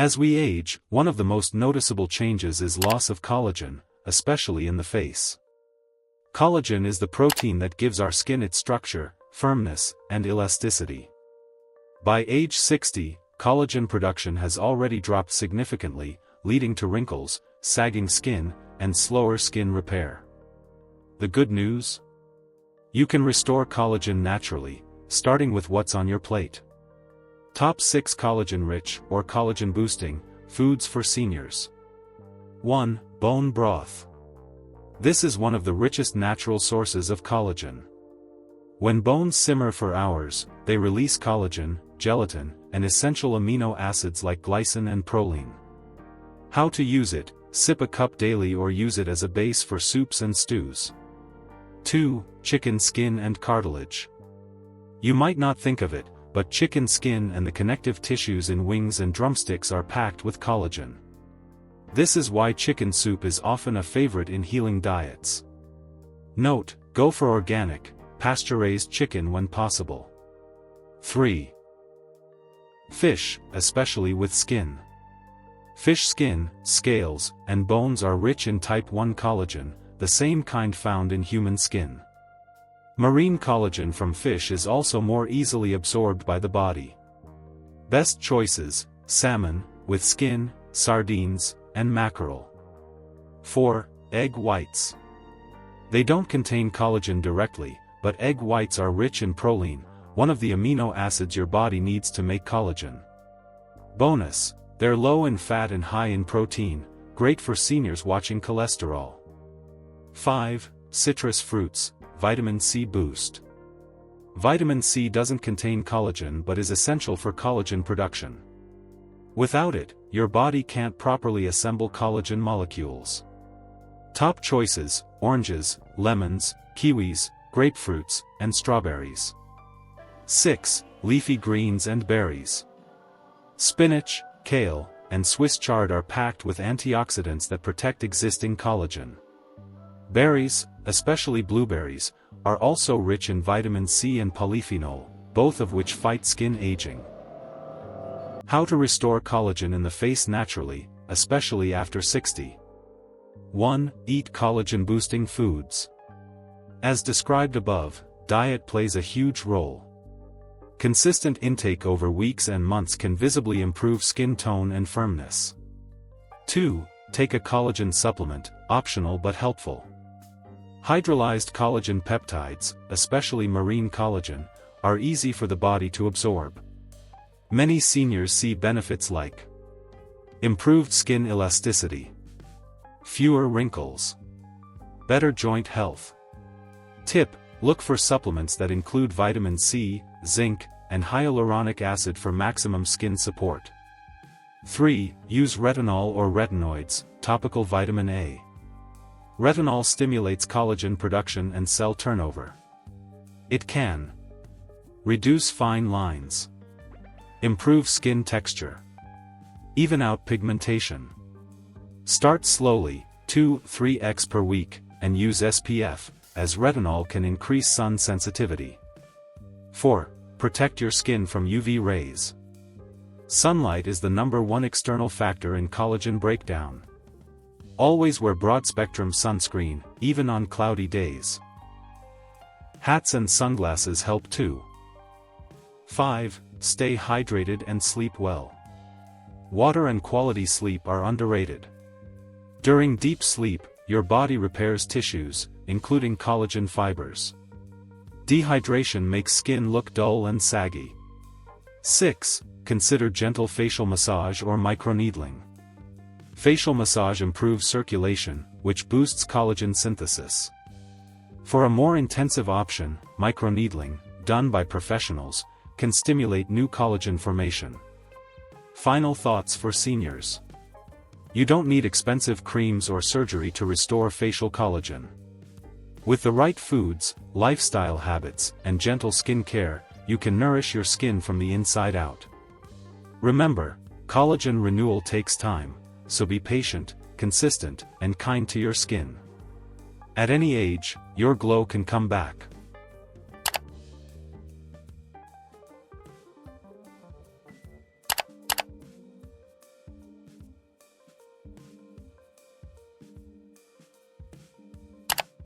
As we age, one of the most noticeable changes is loss of collagen, especially in the face. Collagen is the protein that gives our skin its structure, firmness, and elasticity. By age 60, collagen production has already dropped significantly, leading to wrinkles, sagging skin, and slower skin repair. The good news? You can restore collagen naturally, starting with what's on your plate. Top 6 collagen-rich or collagen-boosting foods for seniors. 1. Bone broth. This is one of the richest natural sources of collagen. When bones simmer for hours, they release collagen, gelatin, and essential amino acids like glycine and proline. How to use it: sip a cup daily or use it as a base for soups and stews. 2. Chicken skin and cartilage. You might not think of it, but chicken skin and the connective tissues in wings and drumsticks are packed with collagen. This is why chicken soup is often a favorite in healing diets. Note: go for organic, pasture-raised chicken when possible. 3. Fish, especially with skin. Fish skin, scales, and bones are rich in type 1 collagen, the same kind found in human skin. Marine collagen from fish is also more easily absorbed by the body. Best choices: salmon, with skin, sardines, and mackerel. 4. Egg whites. They don't contain collagen directly, but egg whites are rich in proline, one of the amino acids your body needs to make collagen. Bonus: they're low in fat and high in protein, great for seniors watching cholesterol. 5. Citrus fruits, vitamin C boost. Vitamin C doesn't contain collagen but is essential for collagen production. Without it, your body can't properly assemble collagen molecules. Top choices: oranges, lemons, kiwis, grapefruits, and strawberries. 6. Leafy greens and berries. Spinach, kale, and Swiss chard are packed with antioxidants that protect existing collagen. Berries, especially blueberries, are also rich in vitamin C and polyphenol, both of which fight skin aging. How to restore collagen in the face naturally, especially after 60. 1. Eat collagen-boosting foods. As described above, diet plays a huge role. Consistent intake over weeks and months can visibly improve skin tone and firmness. 2. Take a collagen supplement, optional but helpful. Hydrolyzed collagen peptides, especially marine collagen, are easy for the body to absorb. Many seniors see benefits like improved skin elasticity, fewer wrinkles, better joint health. Tip: look for supplements that include vitamin C, zinc, and hyaluronic acid for maximum skin support. 3. Use retinol or retinoids, topical vitamin A. Retinol stimulates collagen production and cell turnover. It can reduce fine lines, improve skin texture, even out pigmentation. Start slowly, 2-3x per week, and use SPF, as retinol can increase sun sensitivity. 4. Protect your skin from UV rays. Sunlight is the #1 external factor in collagen breakdown. Always wear broad-spectrum sunscreen, even on cloudy days. Hats and sunglasses help too. 5. Stay hydrated and sleep well. Water and quality sleep are underrated. During deep sleep, your body repairs tissues, including collagen fibers. Dehydration makes skin look dull and saggy. 6. Consider gentle facial massage or microneedling. Facial massage improves circulation, which boosts collagen synthesis. For a more intensive option, microneedling, done by professionals, can stimulate new collagen formation. Final thoughts for seniors. You don't need expensive creams or surgery to restore facial collagen. With the right foods, lifestyle habits, and gentle skin care, you can nourish your skin from the inside out. Remember, collagen renewal takes time, so be patient, consistent, and kind to your skin. At any age, your glow can come back.